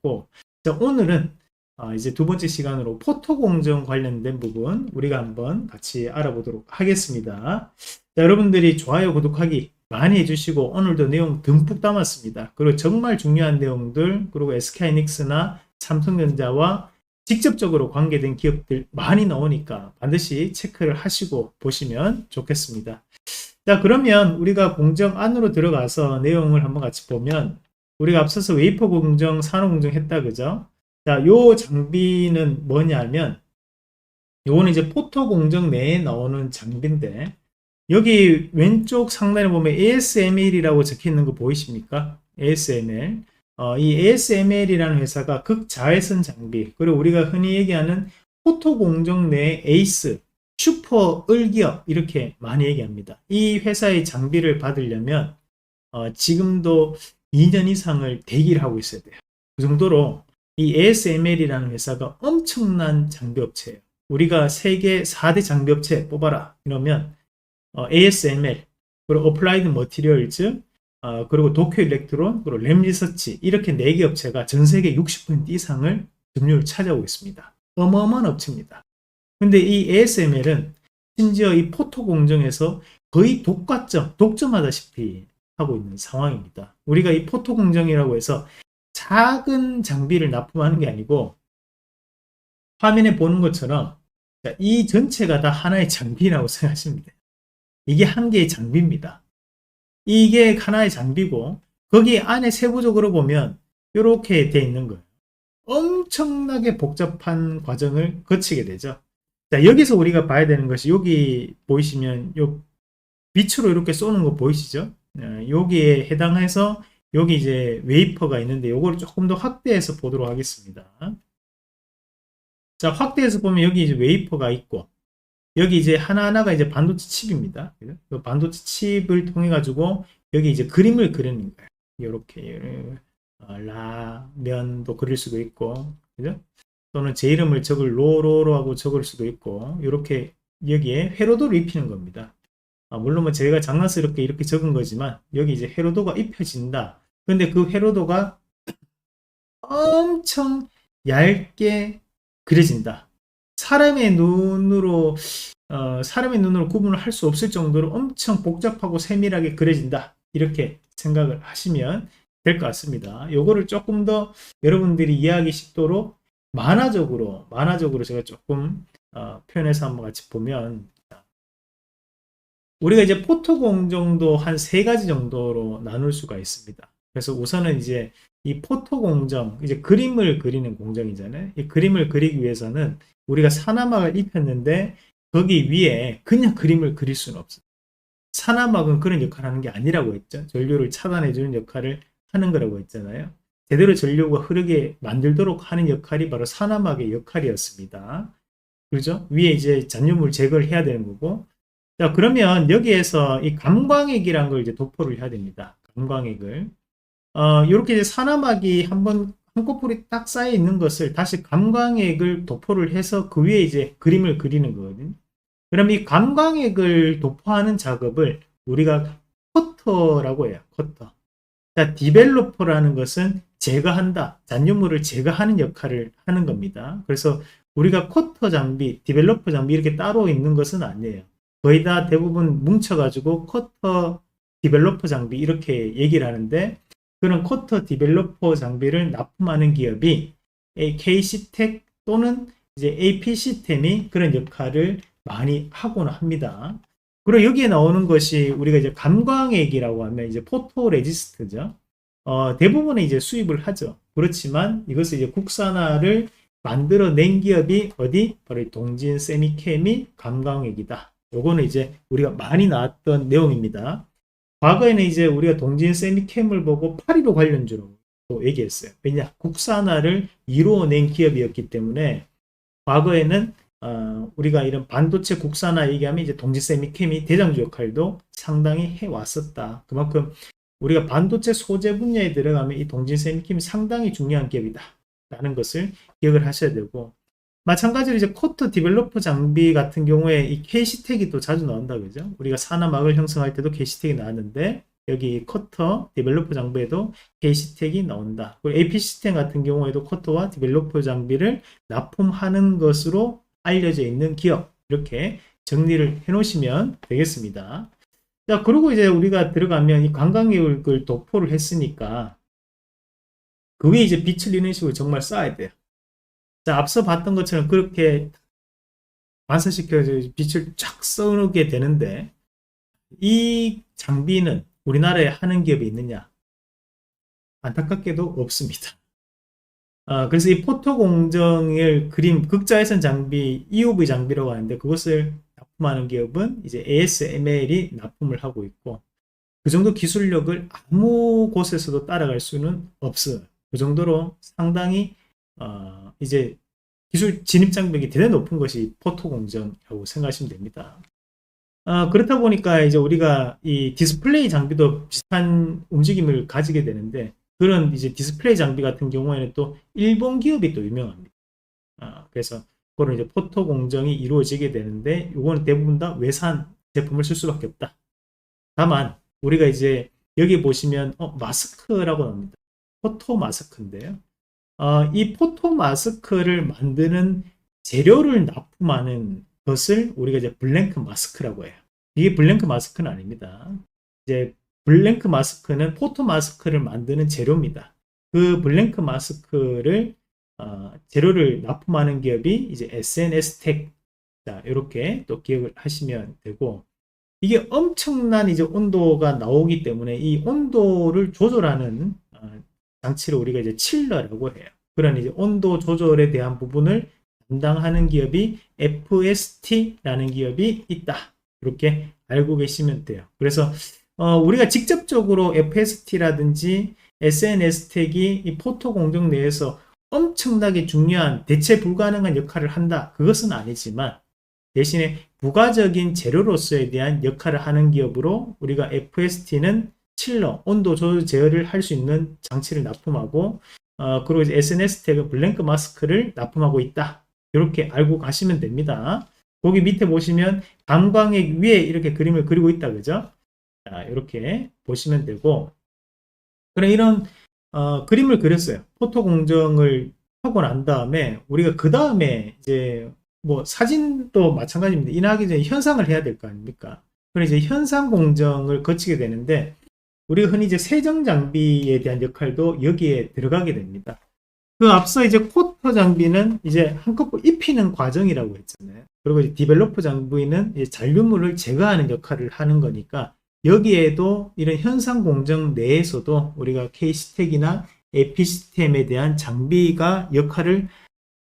같고, 자, 오늘은 이제 두 번째 시간으로 포토 공정 관련된 부분 우리가 한번 같이 알아보도록 하겠습니다. 자, 여러분들이 좋아요, 구독하기 많이 해주시고 오늘도 내용 듬뿍 담았습니다. 그리고 정말 중요한 내용들, 그리고 SK하이닉스나 삼성전자와 직접적으로 관계된 기업들 많이 나오니까 반드시 체크를 하시고 보시면 좋겠습니다. 자, 그러면 우리가 공정 안으로 들어가서 내용을 한번 같이 보면, 우리가 앞서서 웨이퍼 공정, 산호 공정 했다, 그죠? 자, 요 장비는 뭐냐면, 요거는 이제 포토 공정 내에 나오는 장비인데, 여기 왼쪽 상단에 보면 ASML이라고 적혀 있는 거 보이십니까? ASML. 이 ASML이라는 회사가 극자외선 장비, 그리고 우리가 흔히 얘기하는 포토 공정 내 에이스, 슈퍼 을기업, 이렇게 많이 얘기합니다. 이 회사의 장비를 받으려면 지금도 2년 이상을 대기를 하고 있어야 돼요. 그 정도로 이 ASML이라는 회사가 엄청난 장비업체예요. 우리가 세계 4대 장비업체 뽑아라 이러면 ASML, 그리고 어플라이드 머티리얼즈, 그리고 도쿄 일렉트론, 그리고 램리서치, 이렇게 4개 업체가 전 세계 60% 이상을 점유율을 차지하고 있습니다. 어마어마한 업체입니다. 근데 이 ASML은 심지어 이 포토 공정에서 거의 독점하다시피 하고 있는 상황입니다. 우리가 이 포토 공정이라고 해서 작은 장비를 납품하는 게 아니고, 화면에 보는 것처럼 이 전체가 다 하나의 장비라고 생각하시면 돼요. 이게 한 개의 장비입니다. 이게 하나의 장비고, 거기 안에 세부적으로 보면 이렇게 되어 있는 거예요. 엄청나게 복잡한 과정을 거치게 되죠. 자, 여기서 우리가 봐야 되는 것이, 여기 보이시면 요 빛으로 이렇게 쏘는 거 보이시죠? 여기에 해당해서 여기 이제 웨이퍼가 있는데, 요거를 조금 더 확대해서 보도록 하겠습니다. 자, 확대해서 보면 여기 이제 웨이퍼가 있고, 여기 이제 하나하나가 이제 반도체 칩입니다. 그 반도체 칩을 통해 가지고 여기 이제 그림을 그리는 거예요. 이렇게 라면도 그릴 수도 있고, 그죠? 또는 제 이름을 적을 로로로 적을 수도 있고, 이렇게 여기에 회로도를 입히는 겁니다. 물론 뭐 제가 장난스럽게 이렇게 적은 거지만, 여기 이제 회로도가 입혀진다. 근데 그 회로도가 엄청 얇게 그려진다. 사람의 눈으로 구분을 할 수 없을 정도로 엄청 복잡하고 세밀하게 그려진다. 이렇게 생각을 하시면 될 것 같습니다. 요거를 조금 더 여러분들이 이해하기 쉽도록 만화적으로 제가 조금 표현해서 한번 같이 보면, 우리가 이제 포토 공정도 한 3가지 정도로 나눌 수가 있습니다. 그래서 우선은 이제 이 포토 공정, 이제 그림을 그리는 공정이잖아요. 이 그림을 그리기 위해서는 우리가 산화막을 입혔는데, 거기 위에 그냥 그림을 그릴 수는 없어요. 산화막은 그런 역할을 하는 게 아니라고 했죠. 전류를 차단해주는 역할을 하는 거라고 했잖아요. 제대로 전류가 흐르게 만들도록 하는 역할이 바로 산화막의 역할이었습니다. 그렇죠? 위에 이제 잔유물 제거를 해야 되는 거고. 자, 그러면 여기에서 이 감광액이라는 걸 이제 도포를 해야 됩니다. 감광액을. 이렇게 이제 산화막이 한꺼풀이 딱 쌓여 있는 것을 다시 감광액을 도포를 해서 그 위에 이제 그림을 그리는 거거든요. 그럼 이 감광액을 도포하는 작업을 우리가 커터라고 해요. 커터. 자, 디벨로퍼라는 것은 제거한다. 잔유물을 제거하는 역할을 하는 겁니다. 그래서 우리가 커터 장비, 디벨로퍼 장비 이렇게 따로 있는 것은 아니에요. 거의 다 대부분 뭉쳐가지고 커터, 디벨로퍼 장비 이렇게 얘기를 하는데, 그런 커터 디벨로퍼 장비를 납품하는 기업이 KC텍 또는 이제 AP시스템이 그런 역할을 많이 하곤 합니다. 그리고 여기에 나오는 것이 우리가 이제 감광액이라고 하면 이제 포토레지스트죠. 대부분은 이제 수입을 하죠. 그렇지만 이것을 이제 국산화를 만들어낸 기업이 어디? 바로 동진 세미캠이 감광액이다. 요거는 이제 우리가 많이 나왔던 내용입니다. 과거에는 이제 우리가 동진 세미캠을 보고 8.15 관련주로 또 얘기했어요. 왜냐? 국산화를 이루어낸 기업이었기 때문에, 과거에는 우리가 이런 반도체 국산화 얘기하면 이제 동진 세미캠이 대장주 역할도 상당히 해왔었다. 그만큼 우리가 반도체 소재 분야에 들어가면 이 동진 세미캠이 상당히 중요한 기업이다 라는 것을 기억을 하셔야 되고, 마찬가지로 이제 커터 디벨로퍼 장비 같은 경우에 이 KC텍이 또 자주 나온다, 그죠? 우리가 산화막을 형성할 때도 KC텍이 나왔는데, 여기 커터 디벨로퍼 장비에도 K시스텍이 나온다. 그리고 AP 시스템 같은 경우에도 커터와 디벨로퍼 장비를 납품하는 것으로 알려져 있는 기업, 이렇게 정리를 해 놓으시면 되겠습니다. 자, 그리고 이제 우리가 들어가면 이 관광객을 도포를 했으니까 그 위에 이제 빛을 이런 식으로 정말 쌓아야 돼요. 자, 앞서 봤던 것처럼 그렇게 반사시켜서 빛을 쫙 쏘게 되는데, 이 장비는 우리나라에 하는 기업이 있느냐? 안타깝게도 없습니다. 그래서 이 포토 공정을 그림 극자외선 장비 EUV 장비라고 하는데, 그것을 납품하는 기업은 이제 ASML이 납품을 하고 있고, 그 정도 기술력을 아무 곳에서도 따라갈 수는 없어요. 그 정도로 상당히 이제 기술 진입 장벽이 대단히 높은 것이 포토 공정이라고 생각하시면 됩니다. 그렇다 보니까 이제 우리가 이 디스플레이 장비도 비슷한 움직임을 가지게 되는데, 그런 이제 디스플레이 장비 같은 경우에는 또 일본 기업이 또 유명합니다. 그래서 그런 이제 포토 공정이 이루어지게 되는데, 이거는 대부분 다 외산 제품을 쓸 수밖에 없다. 다만 우리가 이제 여기 보시면 마스크라고 나옵니다. 포토 마스크인데요. 이 포토 마스크를 만드는 재료를 납품하는 것을 우리가 이제 블랭크 마스크라고 해요. 이게 블랭크 마스크는 아닙니다. 이제 블랭크 마스크는 포토 마스크를 만드는 재료입니다. 그 블랭크 마스크를 재료를 납품하는 기업이 이제 SNS텍, 자, 이렇게 또 기억을 하시면 되고, 이게 엄청난 이제 온도가 나오기 때문에 이 온도를 조절하는 장치를 우리가 이제 칠러라고 해요. 그런 이제 온도 조절에 대한 부분을 담당하는 기업이 FST라는 기업이 있다. 이렇게 알고 계시면 돼요. 그래서 우리가 직접적으로 FST라든지 SNS텍이 이 포토 공정 내에서 엄청나게 중요한 대체 불가능한 역할을 한다. 그것은 아니지만 대신에 부가적인 재료로서에 대한 역할을 하는 기업으로 우리가 FST는 칠러, 온도 조절 제어를 할 수 있는 장치를 납품하고, 그리고 이제 SNS텍은 블랭크 마스크를 납품하고 있다. 이렇게 알고 가시면 됩니다. 거기 밑에 보시면 감광액 위에 이렇게 그림을 그리고 있다, 그죠? 자, 이렇게 보시면 되고, 그럼 이런 그림을 그렸어요. 포토 공정을 하고 난 다음에 우리가 그 다음에 이제 뭐 사진도 마찬가지입니다. 인하기 전에 현상을 해야 될 거 아닙니까? 그래서 이제 현상 공정을 거치게 되는데, 우리가 흔히 이제 세정 장비에 대한 역할도 여기에 들어가게 됩니다. 그 앞서 이제 코터 장비는 이제 한꺼번에 입히는 과정이라고 했잖아요. 그리고 이제 디벨로퍼 장비는 이제 잔류물을 제거하는 역할을 하는 거니까, 여기에도 이런 현상 공정 내에서도 우리가 K시스텍이나 에피시스템에 대한 장비가 역할을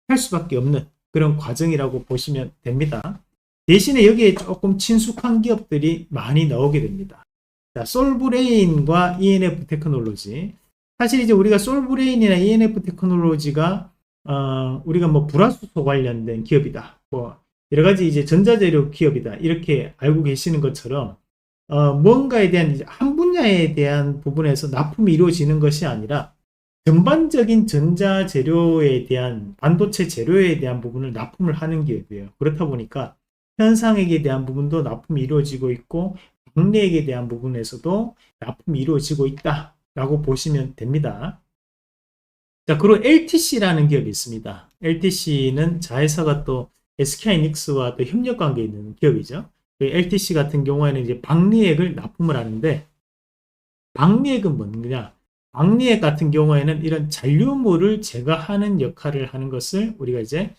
할 수밖에 없는 그런 과정이라고 보시면 됩니다. 대신에 여기에 조금 친숙한 기업들이 많이 나오게 됩니다. 자, 솔브레인과 ENF 테크놀로지. 사실 이제 우리가 솔브레인이나 ENF 테크놀로지가 우리가 뭐 불화수소 관련된 기업이다, 뭐 여러 가지 이제 전자재료 기업이다, 이렇게 알고 계시는 것처럼 뭔가에 대한 이제 한 분야에 대한 부분에서 납품이 이루어지는 것이 아니라 전반적인 전자재료에 대한, 반도체 재료에 대한 부분을 납품을 하는 기업이에요. 그렇다 보니까 현상액에 대한 부분도 납품이 이루어지고 있고, 박리액에 대한 부분에서도 납품이 이루어지고 있다 라고 보시면 됩니다. 자, 그리고 LTC라는 기업이 있습니다. LTC는 자회사가 또 SK하이닉스와 또 협력 관계에 있는 기업이죠. LTC 같은 경우에는 이제 박리액을 납품을 하는데, 박리액은 뭐냐? 박리액 같은 경우에는 이런 잔류물을 제거하는 역할을 하는 것을 우리가 이제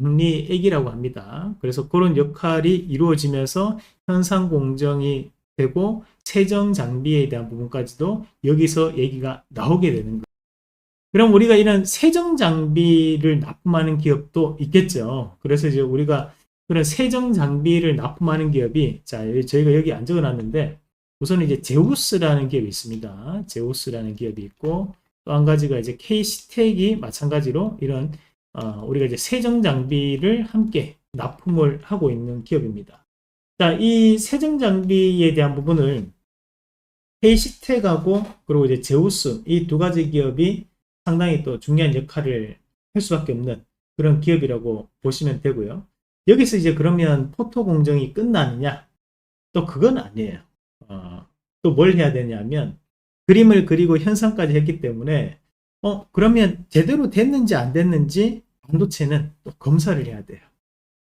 박리액이라고 합니다. 그래서 그런 역할이 이루어지면서 현상 공정이 되고, 세정 장비에 대한 부분까지도 여기서 얘기가 나오게 되는 거예요. 그럼 우리가 이런 세정 장비를 납품하는 기업도 있겠죠. 그래서 이제 우리가 그런 세정 장비를 납품하는 기업이, 자, 저희가 여기 안 적어 놨는데, 우선 이제 제우스라는 기업이 있습니다. 제우스라는 기업이 있고, 또 한 가지가 이제 K시텍이 마찬가지로 이런 우리가 이제 세정 장비를 함께 납품을 하고 있는 기업입니다. 자, 이 세정 장비에 대한 부분을 K시텍하고 그리고 이제 제우스, 이 두 가지 기업이 상당히 또 중요한 역할을 할 수밖에 없는 그런 기업이라고 보시면 되고요. 여기서 이제 그러면 포토 공정이 끝나느냐? 또 그건 아니에요. 또 뭘 해야 되냐면 그림을 그리고 현상까지 했기 때문에 그러면 제대로 됐는지 안 됐는지 반도체는 또 검사를 해야 돼요.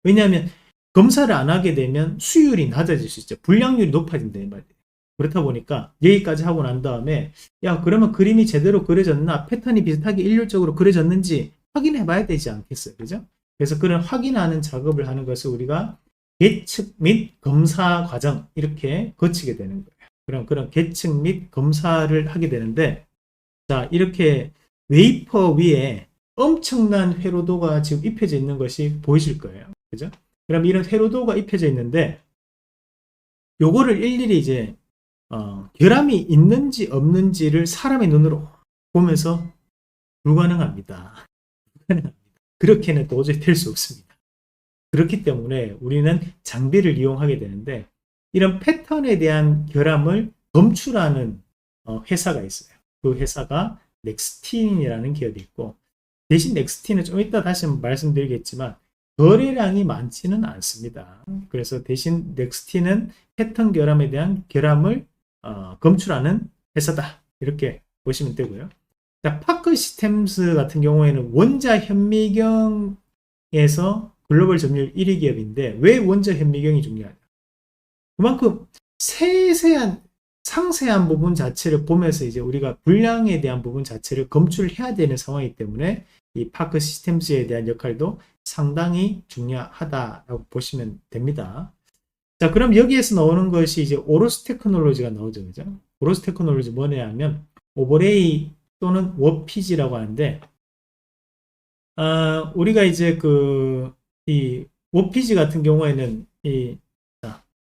왜냐하면 검사를 안 하게 되면 수율이 낮아질 수 있죠. 불량률이 높아진다 이 말이에요. 그렇다 보니까 여기까지 하고 난 다음에 야 그러면 그림이 제대로 그려졌나 패턴이 비슷하게 일률적으로 그려졌는지 확인해 봐야 되지 않겠어요. 그죠? 그래서 그런 확인하는 작업을 하는 것을 우리가 예측 및 검사 과정 이렇게 거치게 되는 거예요. 그럼 그런 계측 및 검사를 하게 되는데 자 이렇게 웨이퍼 위에 엄청난 회로도가 지금 입혀져 있는 것이 보이실 거예요. 그죠? 그럼 이런 회로도가 입혀져 있는데 요거를 일일이 이제 결함이 있는지 없는지를 사람의 눈으로 보면서 불가능합니다. 그렇게는 도저히 될 수 없습니다. 그렇기 때문에 우리는 장비를 이용하게 되는데 이런 패턴에 대한 결함을 검출하는 회사가 있어요. 그 회사가 넥스틴이라는 기업이 있고 대신 넥스틴은 좀 이따 다시 말씀드리겠지만 거래량이 많지는 않습니다. 그래서 대신 넥스틴은 패턴 결함에 대한 결함을 검출하는 회사다. 이렇게 보시면 되고요. 자, 파크 시스템스 같은 경우에는 원자 현미경에서 글로벌 점유율 1위 기업인데 왜 원자 현미경이 중요하냐? 그만큼 세세한 상세한 부분 자체를 보면서 이제 우리가 불량에 대한 부분 자체를 검출해야 되는 상황이기 때문에 이 파크 시스템스에 대한 역할도 상당히 중요하다라고 보시면 됩니다. 자, 그럼 여기에서 나오는 것이 이제 오로스 테크놀로지가 나오죠. 그죠? 오로스 테크놀로지 뭐냐 하면 오버레이 또는 워피지라고 하는데 우리가 이제 이 워피지 같은 경우에는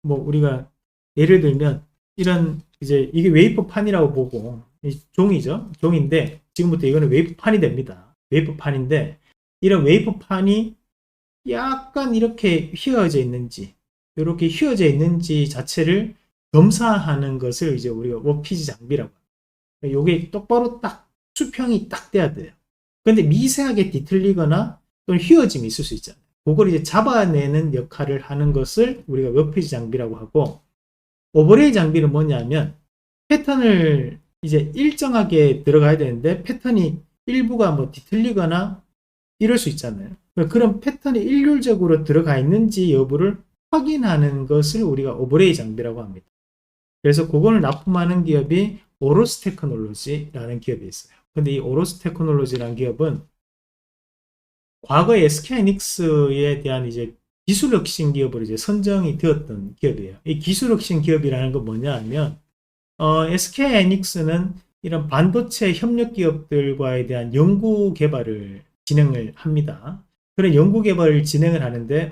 뭐 우리가 예를 들면 이런 이제 이게 웨이퍼판이라고 보고 이 종이죠. 종인데 지금부터 이거는 웨이퍼판이 됩니다. 웨이퍼판인데 이런 웨이퍼판이 약간 이렇게 휘어져 있는지 이렇게 휘어져 있는지 자체를 검사하는 것을 이제 우리가 워피지 장비라고 합니다. 이게 똑바로 딱 수평이 딱 돼야 돼요. 근데 미세하게 뒤틀리거나 또는 휘어짐이 있을 수 있잖아요. 그걸 이제 잡아내는 역할을 하는 것을 우리가 워피지 장비라고 하고 오버레이 장비는 뭐냐면 패턴을 이제 일정하게 들어가야 되는데 패턴이 일부가 뭐 뒤틀리거나 이럴 수 있잖아요. 그런 패턴이 일률적으로 들어가 있는지 여부를 확인하는 것을 우리가 오버레이 장비라고 합니다. 그래서 그거를 납품하는 기업이 오로스 테크놀로지라는 기업이 있어요. 근데 이 오로스 테크놀로지라는 기업은 과거에 SK하이닉스에 대한 이제 기술 혁신 기업으로 이제 선정이 되었던 기업이에요. 이 기술 혁신 기업이라는 건 뭐냐 하면 SK하이닉스는 이런 반도체 협력 기업들과에 대한 연구 개발을 진행을 합니다. 그런 연구 개발을 진행을 하는데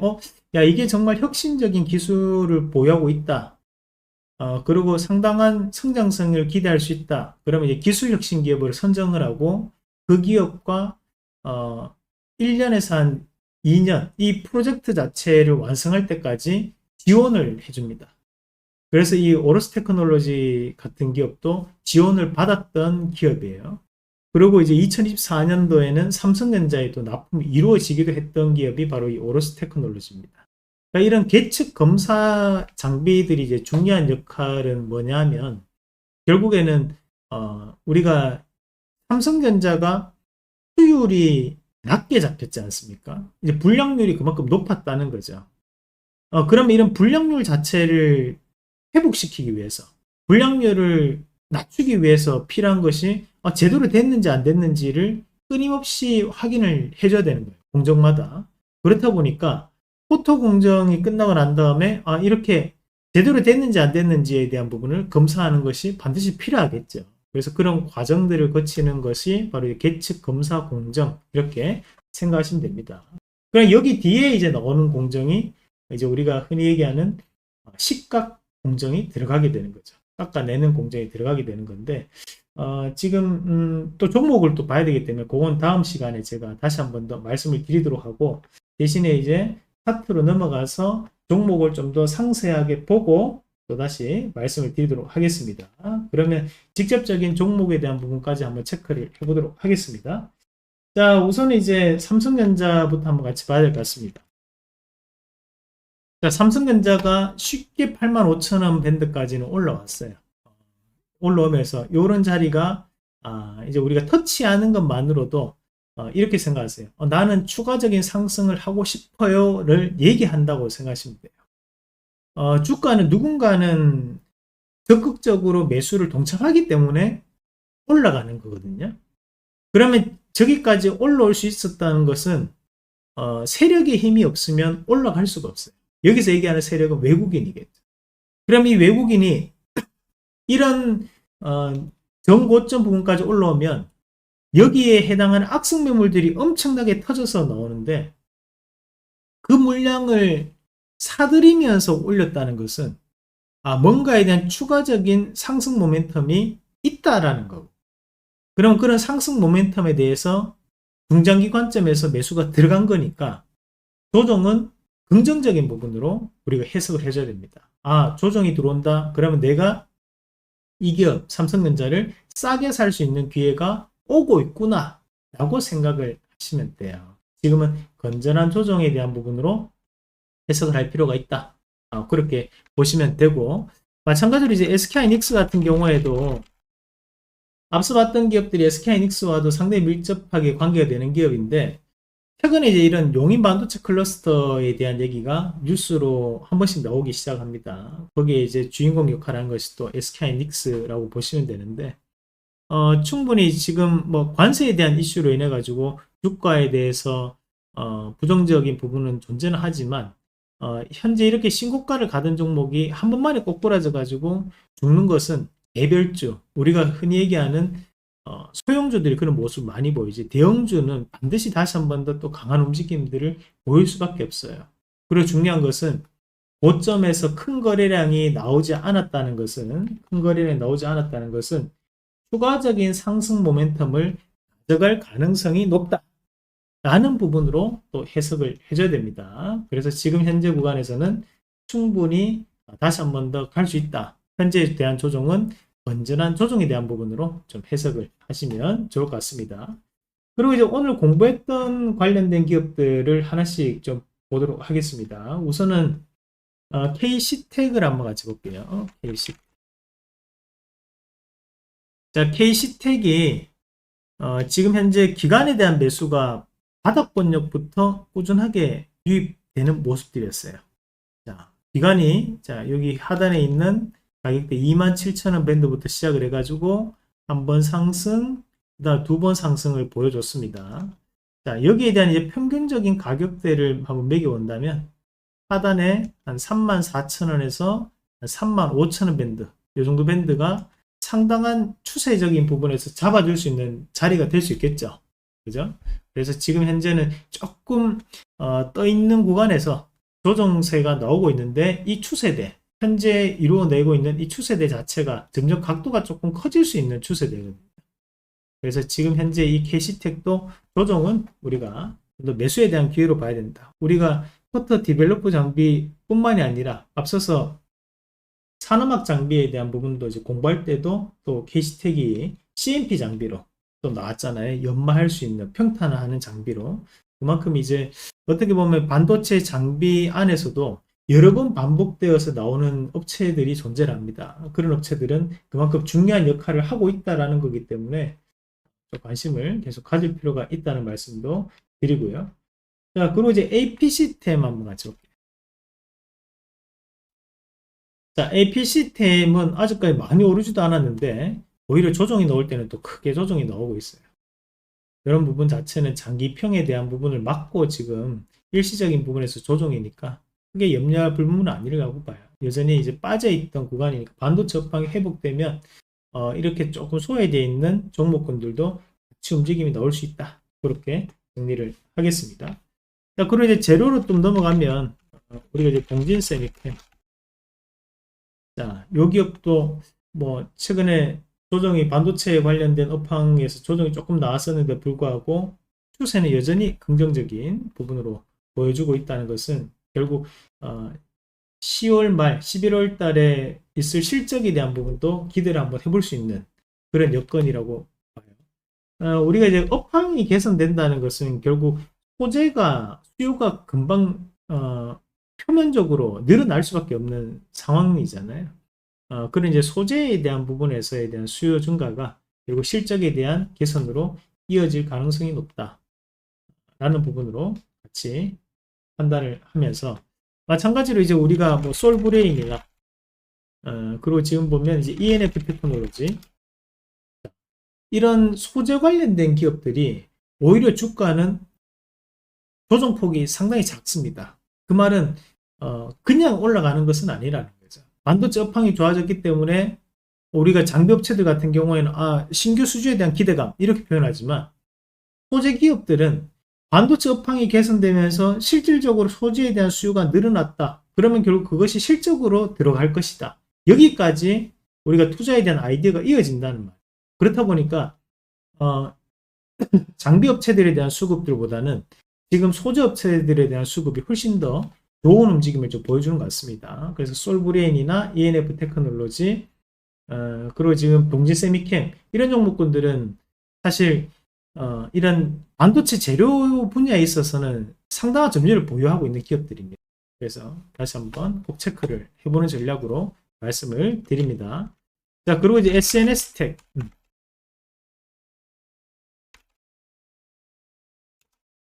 야 이게 정말 혁신적인 기술을 보유하고 있다. 그리고 상당한 성장성을 기대할 수 있다. 그러면 이제 기술 혁신 기업을 선정을 하고 그 기업과 1년에서 한 2년 이 프로젝트 자체를 완성할 때까지 지원을 해줍니다. 그래서 이 오로스 테크놀로지 같은 기업도 지원을 받았던 기업이에요. 그리고 이제 2024년도에는 삼성전자에 또 납품이 이루어지기도 했던 기업이 바로 이 오로스 테크놀로지입니다. 그러니까 이런 계측 검사 장비들이 이제 중요한 역할은 뭐냐면 결국에는 우리가 삼성전자가 수율이 낮게 잡혔지 않습니까? 이제 불량률이 그만큼 높았다는 거죠. 그러면 이런 불량률 자체를 회복시키기 위해서 불량률을 낮추기 위해서 필요한 것이 제대로 됐는지 안 됐는지를 끊임없이 확인을 해줘야 되는 거예요. 공정마다. 그렇다 보니까 포토 공정이 끝나고 난 다음에 이렇게 제대로 됐는지 안 됐는지에 대한 부분을 검사하는 것이 반드시 필요하겠죠. 그래서 그런 과정들을 거치는 것이 바로 계측 검사 공정 이렇게 생각하시면 됩니다. 그럼 여기 뒤에 이제 나오는 공정이 이제 우리가 흔히 얘기하는 시각 공정이 들어가게 되는 거죠. 깎아내는 공정이 들어가게 되는 건데 지금 또 종목을 또 봐야 되기 때문에 그건 다음 시간에 제가 다시 한번 더 말씀을 드리도록 하고 대신에 이제 차트로 넘어가서 종목을 좀 더 상세하게 보고 또 다시 말씀을 드리도록 하겠습니다. 그러면 직접적인 종목에 대한 부분까지 한번 체크를 해보도록 하겠습니다. 자, 우선 이제 삼성전자부터 한번 같이 봐야 될 것 같습니다. 자, 삼성전자가 쉽게 85,000원 밴드까지는 올라왔어요. 올라오면서 이런 자리가 이제 우리가 터치하는 것만으로도 이렇게 생각하세요. 나는 추가적인 상승을 하고 싶어요를 얘기한다고 생각하시면 돼요. 주가는 누군가는 적극적으로 매수를 동참하기 때문에 올라가는 거거든요. 그러면 저기까지 올라올 수 있었다는 것은 세력의 힘이 없으면 올라갈 수가 없어요. 여기서 얘기하는 세력은 외국인이겠죠. 그럼 이 외국인이 이런 정고점 부분까지 올라오면 여기에 해당하는 악성 매물들이 엄청나게 터져서 나오는데 그 물량을 사들이면서 올렸다는 것은 뭔가에 대한 추가적인 상승 모멘텀이 있다라는 거고, 그럼 그런 상승 모멘텀에 대해서 중장기 관점에서 매수가 들어간 거니까 조정은 긍정적인 부분으로 우리가 해석을 해줘야 됩니다. 조정이 들어온다. 그러면 내가 이 기업 삼성전자를 싸게 살 수 있는 기회가 오고 있구나 라고 생각을 하시면 돼요. 지금은 건전한 조정에 대한 부분으로 해석을 할 필요가 있다. 그렇게 보시면 되고, 마찬가지로 이제 SK하이닉스 같은 경우에도 앞서 봤던 기업들이 SK하이닉스와도 상당히 밀접하게 관계가 되는 기업인데, 최근에 이제 이런 용인 반도체 클러스터에 대한 얘기가 뉴스로 한 번씩 나오기 시작합니다. 거기에 이제 주인공 역할을 하는 것이 또 SK하이닉스라고 보시면 되는데, 충분히 지금 뭐 관세에 대한 이슈로 인해 가지고 주가에 대해서 부정적인 부분은 존재는 하지만 현재 이렇게 신고가를 가던 종목이 한 번만에 꼭 부러져 가지고 죽는 것은 개별주, 우리가 흔히 얘기하는 소형주들이 그런 모습을 많이 보이지, 대형주는 반드시 다시 한 번 더 또 강한 움직임들을 보일 수밖에 없어요. 그리고 중요한 것은 고점에서 큰 거래량이 나오지 않았다는 것은 추가적인 상승 모멘텀을 가져갈 가능성이 높다 라는 부분으로 또 해석을 해줘야 됩니다. 그래서 지금 현재 구간에서는 충분히 다시 한 번 더 갈 수 있다. 현재에 대한 조정은 건전한 조정에 대한 부분으로 좀 해석을 하시면 좋을 것 같습니다. 그리고 이제 오늘 공부했던 관련된 기업들을 하나씩 좀 보도록 하겠습니다. 우선은 KC텍을 한번 같이 볼게요. KC텍이 지금 현재 기관에 대한 매수가 바닥권역부터 꾸준하게 유입되는 모습들이었어요. 기관이 여기 하단에 있는 가격대 27,000원 밴드부터 시작을 해가지고 한 번 상승, 그다음 두 번 상승을 보여줬습니다. 여기에 대한 이제 평균적인 가격대를 한번 매겨본다면 하단에 한 34,000원에서 35,000원 밴드, 이 정도 밴드가 상당한 추세적인 부분에서 잡아줄 수 있는 자리가 될 수 있겠죠. 그죠? 그래서 지금 현재는 조금 떠 있는 구간에서 조정세가 나오고 있는데, 이 추세대, 현재 이루어내고 있는 이 추세대 자체가 점점 각도가 조금 커질 수 있는 추세대거든요. 그래서 지금 현재 이 KC텍도 조정은 우리가 매수에 대한 기회로 봐야 된다. 우리가 포터 디벨로퍼 장비뿐만이 아니라 앞서서 산업학 장비에 대한 부분도 이제 공부할 때도 또 KC텍이 CMP 장비로 또 나왔잖아요. 연마할 수 있는, 평탄화하는 장비로. 그만큼 이제 어떻게 보면 반도체 장비 안에서도 여러 번 반복되어서 나오는 업체들이 존재합니다. 그런 업체들은 그만큼 중요한 역할을 하고 있다는 거기 때문에 관심을 계속 가질 필요가 있다는 말씀도 드리고요. 그리고 이제 AP시스템 한번 같이 볼게요. AP시스템은 아직까지 많이 오르지도 않았는데 오히려 조정이 나올 때는 또 크게 조정이 나오고 있어요. 이런 부분 자체는 장기평에 대한 부분을 막고 지금 일시적인 부분에서 조정이니까 크게 염려할 부분은 아니라고 봐요. 여전히 이제 빠져있던 구간이니까 반도체 업황이 회복되면 이렇게 조금 소외되어 있는 종목군들도 같이 움직임이 나올 수 있다. 그렇게 정리를 하겠습니다. 그리고 이제 재료로 좀 넘어가면 우리가 이제 동진세미캠, 요 기업도 뭐 최근에 조정이 반도체에 관련된 업황에서 조정이 조금 나왔었는데 불구하고 추세는 여전히 긍정적인 부분으로 보여주고 있다는 것은 결국 10월 말 11월 달에 있을 실적에 대한 부분도 기대를 한번 해볼 수 있는 그런 여건이라고 봐요. 우리가 이제 업황이 개선된다는 것은 결국 소재가, 수요가 금방 표면적으로 늘어날 수밖에 없는 상황이잖아요. 그런 이제 소재에 대한 부분에서에 대한 수요 증가가 그리고 실적에 대한 개선으로 이어질 가능성이 높다. 라는 부분으로 같이 판단을 하면서 마찬가지로 이제 우리가 뭐 솔브레인이나 그리고 지금 보면 이제 ENF 테크놀로지 이런 소재 관련된 기업들이 오히려 주가는 조정폭이 상당히 작습니다. 그 말은 그냥 올라가는 것은 아니라는 거죠. 반도체 업황이 좋아졌기 때문에 우리가 장비업체들 같은 경우에는 신규 수주에 대한 기대감 이렇게 표현하지만 소재 기업들은 반도체 업황이 개선되면서 실질적으로 소재에 대한 수요가 늘어났다. 그러면 결국 그것이 실적으로 들어갈 것이다. 여기까지 우리가 투자에 대한 아이디어가 이어진다는 말. 그렇다 보니까 장비업체들에 대한 수급들보다는 지금 소재업체들에 대한 수급이 훨씬 더 좋은 움직임을 좀 보여주는 것 같습니다. 그래서 솔브레인이나 ENF 테크놀로지 그리고 지금 동진 세미캠 이런 종목군들은 사실 이런 반도체 재료 분야에 있어서는 상당한 점유율을 보유하고 있는 기업들입니다. 그래서 다시 한번 꼭 체크를 해보는 전략으로 말씀을 드립니다. 자, 그리고 이제 SNS 텍.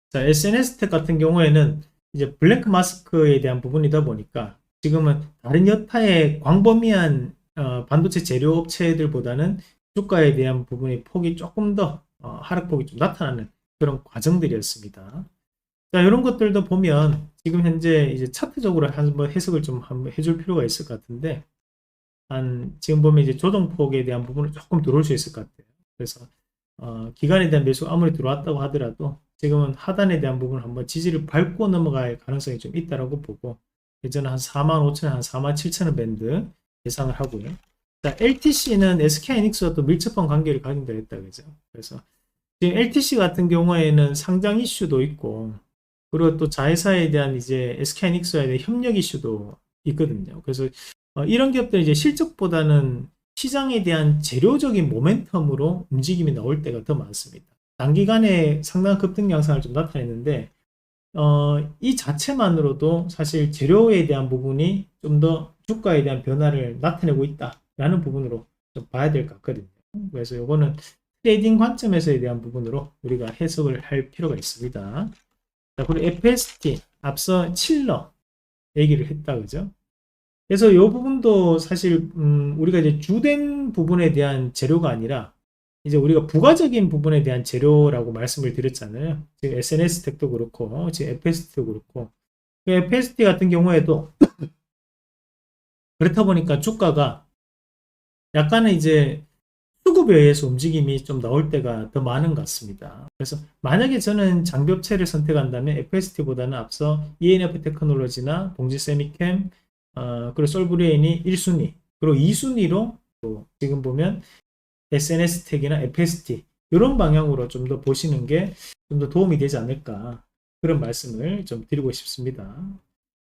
자, SNS 텍 같은 경우에는 이제 블랙 마스크에 대한 부분이다 보니까 지금은 다른 여타의 광범위한 반도체 재료 업체들보다는 주가에 대한 부분의 폭이 조금 더 하락폭이 좀 나타나는 그런 과정들이었습니다. 자, 이런 것들도 보면 지금 현재 이제 차트적으로 한번 해석을 좀 한번 해줄 필요가 있을 것 같은데 지금 보면 이제 조정폭에 대한 부분을 조금 들어올 수 있을 것 같아요. 그래서 기간에 대한 매수가 아무리 들어왔다고 하더라도 지금은 하단에 대한 부분을 한번 지지를 밟고 넘어갈 가능성이 좀 있다라고 보고 예전에 한 45,000원, 한 47,000원 밴드 예상을 하고요. 자, LTC는 SK하이닉스와 또 밀접한 관계를 가진다 했다 그죠? 그래서 지금 LTC 같은 경우에는 상장 이슈도 있고 그리고 또 자회사에 대한 이제 SK하이닉스와의 대한 협력 이슈도 있거든요. 그래서 이런 기업들이 이제 실적보다는 시장에 대한 재료적인 모멘텀으로 움직임이 나올 때가 더 많습니다. 단기간에 상당한 급등 양상을 좀 나타냈는데 이 자체만으로도 사실 재료에 대한 부분이 좀 더 주가에 대한 변화를 나타내고 있다라는 부분으로 좀 봐야 될 것 같거든요. 그래서 이거는 트레이딩 관점에서에 대한 부분으로 우리가 해석을 할 필요가 있습니다. 자, 그리고 FST 앞서 칠러 얘기를 했다 그죠? 그래서 이 부분도 사실 우리가 이제 주된 부분에 대한 재료가 아니라 이제 우리가 부가적인 부분에 대한 재료라고 말씀을 드렸잖아요. 지금 SNS 텍도 그렇고 지금 FST도 그렇고 FST 같은 경우에도 그렇다 보니까 주가가 약간은 이제 수급에 의해서 움직임이 좀 나올 때가 더 많은 것 같습니다. 그래서 만약에 저는 장비업체를 선택한다면 FST보다는 앞서 ENF 테크놀로지나 동지 세미캠 그리고 솔브레인이 1순위 그리고 2순위로 또 지금 보면 SNS 텍이나 FST 이런 방향으로 좀 더 보시는 게 좀 더 도움이 되지 않을까 그런 말씀을 좀 드리고 싶습니다.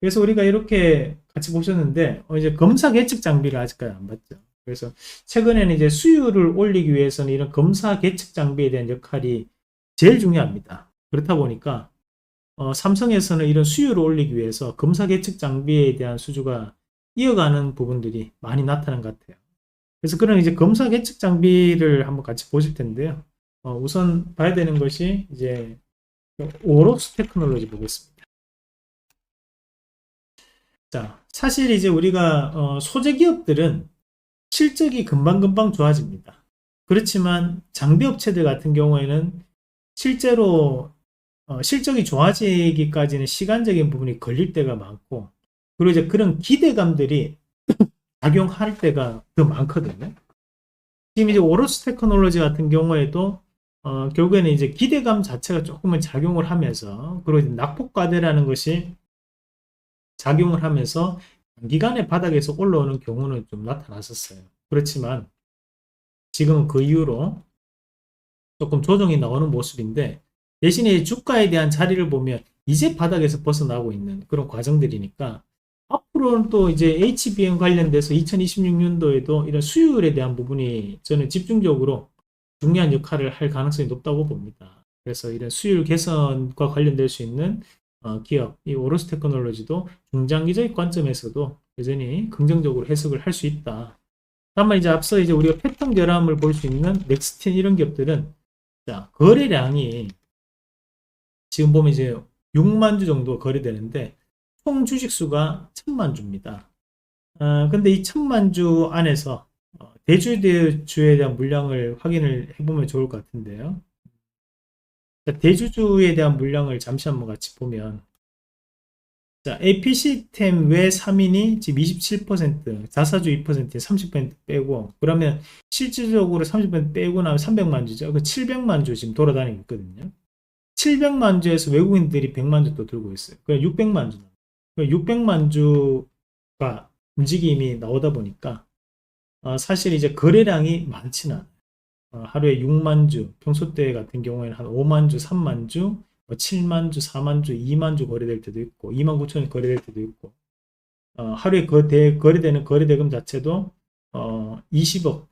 그래서 우리가 이렇게 같이 보셨는데 이제 검사 계측 장비를 아직까지 안 봤죠. 그래서 최근에는 이제 수율을 올리기 위해서는 이런 검사 계측 장비에 대한 역할이 제일 중요합니다. 그렇다 보니까 삼성에서는 이런 수율을 올리기 위해서 검사 계측 장비에 대한 수주가 이어가는 부분들이 많이 나타난 것 같아요. 그래서 그런 이제 검사 계측 장비를 한번 같이 보실 텐데요. 우선 봐야 되는 것이 이제 오로스 테크놀로지 보겠습니다. 자, 사실 이제 우리가 소재 기업들은 실적이 금방금방 좋아집니다. 그렇지만 장비 업체들 같은 경우에는 실제로 실적이 좋아지기까지는 시간적인 부분이 걸릴 때가 많고 그리고 이제 그런 기대감들이 작용할 때가 더 많거든요. 지금 이제 오로스 테크놀로지 같은 경우에도 결국에는 이제 기대감 자체가 조금은 작용을 하면서 그리고 이제 낙폭과대라는 것이 작용을 하면서 단기간에 바닥에서 올라오는 경우는 좀 나타났었어요. 그렇지만 지금은 그 이후로 조금 조정이 나오는 모습인데 대신에 주가에 대한 자리를 보면 이제 바닥에서 벗어나고 있는 그런 과정들이니까 앞으로는 또 이제 HBM 관련돼서 2026년도에도 이런 수율에 대한 부분이 저는 집중적으로 중요한 역할을 할 가능성이 높다고 봅니다. 그래서 이런 수율 개선과 관련될 수 있는 기업, 이 오로스 테크놀로지도 중장기적 관점에서도 여전히 긍정적으로 해석을 할 수 있다. 다만 이제 앞서 이제 우리가 패턴 결함을 볼 수 있는 넥스텐 이런 기업들은 자, 거래량이 지금 보면 이제 6만 주 정도 거래되는데 총 주식 수가 1000만 주입니다. 근데 이 1000만 주 안에서 대주주에 대한 물량을 확인을 해보면 좋을 것 같은데요. 대주주에 대한 물량을 잠시 한번 같이 보면 자, AP시스템 외 3인이 지금 27%, 자사주 2%, 30% 빼고 그러면 실질적으로 30% 빼고 나면 300만 주죠. 그 700만 주 지금 돌아다니고 있거든요. 700만 주에서 외국인들이 100만 주 또 들고 있어요. 그럼 600만 주. 600만 주가 움직임이 나오다 보니까 사실 이제 거래량이 많지는 않아요. 하루에 6만 주, 평소 때 같은 경우에는 한 5만 주, 3만 주, 7만 주, 4만 주, 2만 주 거래될 때도 있고 2만 9천 거래될 때도 있고 하루에 거래되는 거래대금 자체도 20억,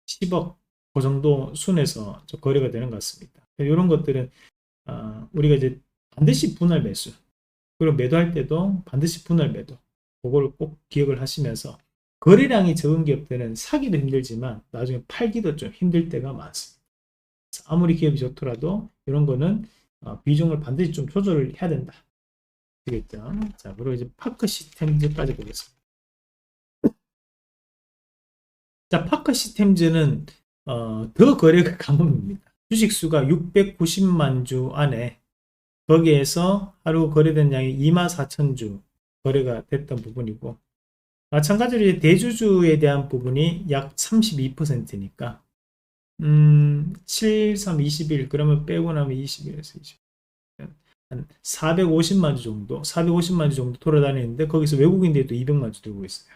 10억 그 정도 순에서 거래가 되는 것 같습니다. 이런 것들은 우리가 이제 반드시 분할 매수 그리고 매도할 때도 반드시 분할 매도 그걸 꼭 기억을 하시면서 거래량이 적은 기업들은 사기도 힘들지만 나중에 팔기도 좀 힘들 때가 많습니다. 아무리 기업이 좋더라도 이런 거는 비중을 반드시 좀 조절을 해야 된다. 되겠죠? 자, 그리고 이제 파크 시스템즈까지 보겠습니다. 자, 파크 시스템즈는 더 거래가 가뭄입니다. 주식수가 690만 주 안에 거기에서 하루 거래된 양이 24,000주 거래가 됐던 부분이고 마찬가지로 대주주에 대한 부분이 약 32%니까 7, 3, 21 그러면 빼고 나면 21에서 20 한 450만 주 정도 450만 주 정도 돌아다니는데 거기서 외국인들이 또 200만 주 들고 있어요.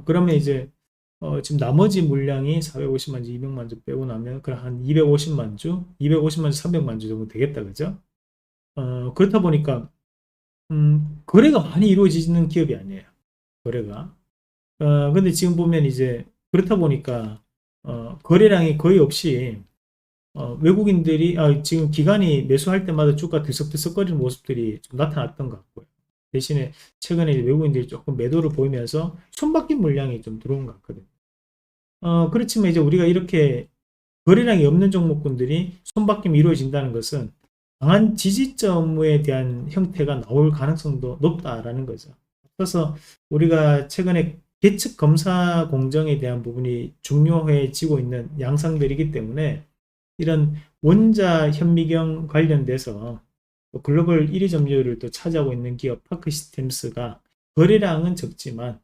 그러면 이제 지금 나머지 물량이 450만 주, 200만 주 빼고 나면 그럼 한 250만 주, 250만 주, 300만 주 정도 되겠다, 그죠? 그렇다 보니까 거래가 많이 이루어지는 기업이 아니에요. 거래가. 근데 지금 보면 이제 그렇다 보니까 거래량이 거의 없이 외국인들이 지금 기관이 매수할 때마다 주가 들썩들썩거리는 모습들이 좀 나타났던 것 같고요. 대신에 최근에 외국인들이 조금 매도를 보이면서 손바뀐 물량이 좀 들어온 것 같거든요. 그렇지만 이제 우리가 이렇게 거래량이 없는 종목군들이 손바뀜이 이루어진다는 것은 강한 지지점에 대한 형태가 나올 가능성도 높다라는 거죠. 그래서 우리가 최근에 계측 검사 공정에 대한 부분이 중요해지고 있는 양상들이기 때문에 이런 원자 현미경 관련돼서 글로벌 1위 점유율을 또 차지하고 있는 기업 파크 시스템스가 거래량은 적지만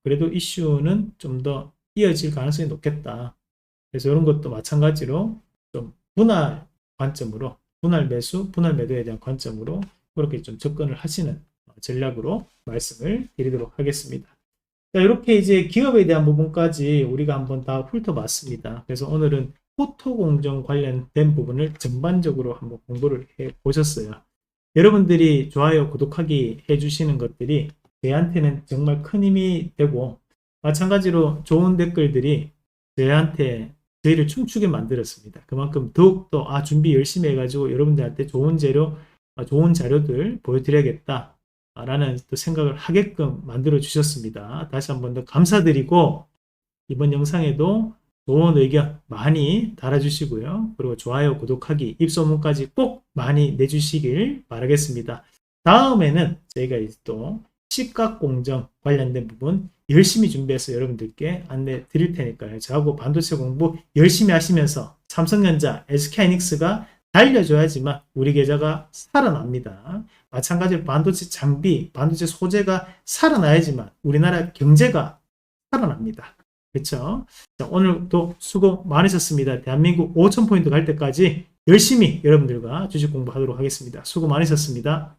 그래도 이슈는 좀 더 이어질 가능성이 높겠다. 그래서 이런 것도 마찬가지로 좀 분할 관점으로 분할 매수, 분할 매도에 대한 관점으로 그렇게 좀 접근을 하시는 전략으로 말씀을 드리도록 하겠습니다. 자, 이렇게 이제 기업에 대한 부분까지 우리가 한번 다 훑어봤습니다. 그래서 오늘은 포토공정 관련된 부분을 전반적으로 한번 공부를 해 보셨어요. 여러분들이 좋아요, 구독하기 해주시는 것들이 저희한테는 정말 큰 힘이 되고 마찬가지로 좋은 댓글들이 저희를 춤추게 만들었습니다. 그만큼 더욱더 준비 열심히 해가지고 여러분들한테 좋은 재료, 좋은 자료들 보여드려야겠다 라는 또 생각을 하게끔 만들어 주셨습니다. 다시 한번 더 감사드리고 이번 영상에도 좋은 의견 많이 달아주시고요. 그리고 좋아요, 구독하기, 입소문까지 꼭 많이 내주시길 바라겠습니다. 다음에는 저희가 또 시각공정 관련된 부분 열심히 준비해서 여러분들께 안내 드릴 테니까요. 저하고 반도체 공부 열심히 하시면서 삼성전자, SK하이닉스가 달려줘야지만 우리 계좌가 살아납니다. 마찬가지로 반도체 장비, 반도체 소재가 살아나야지만 우리나라 경제가 살아납니다. 그렇죠? 자, 오늘도 수고 많으셨습니다. 대한민국 5,000포인트 갈 때까지 열심히 여러분들과 주식 공부하도록 하겠습니다. 수고 많으셨습니다.